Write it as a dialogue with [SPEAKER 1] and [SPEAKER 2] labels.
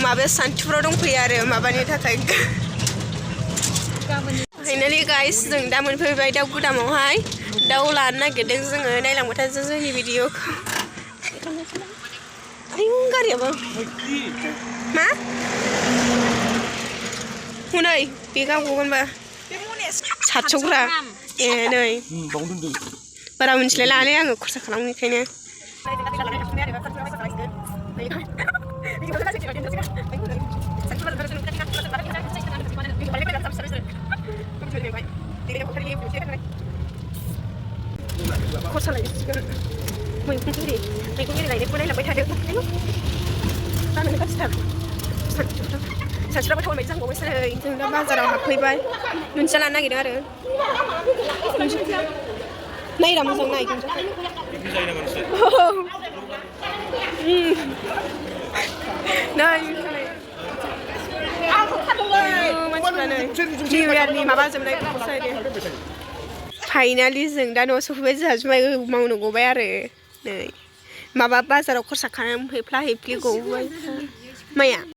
[SPEAKER 1] माबायाव सान्थिफुराव दंफैयो आरो माबानि थाखाय फाइनालि गाइस जों दा मोनफैबाय दाउ गुदामावहाय दाउ लानो नागिरदों जोङो नायलांबाय था जोंनि भिडिअखौ आयौ गारियाबो मा हनै बेगा गगोनबा 700 ग्रा ए नै बारा मिथिलाय लाङालै आङो खरसा खालामनायखायनो खरसा लायसिगोन मैगं एरि लायनायखौ नायलांबाय थादों जानो गाज्रिथार सानस्रियाबो थावनाय जांबावबायसै जों दा बाजाराव हाबफैबाय दुन्दिया लानो नागिरदों आरो नायरा मोजां नाय फाइनालि जों दा न'आव सफैबाय जोंहा जुमाय मावनो गबाय आरो नै माबा बाजाराव खरसा खालामनो हेफ्ला हेफ्लि गबाय माया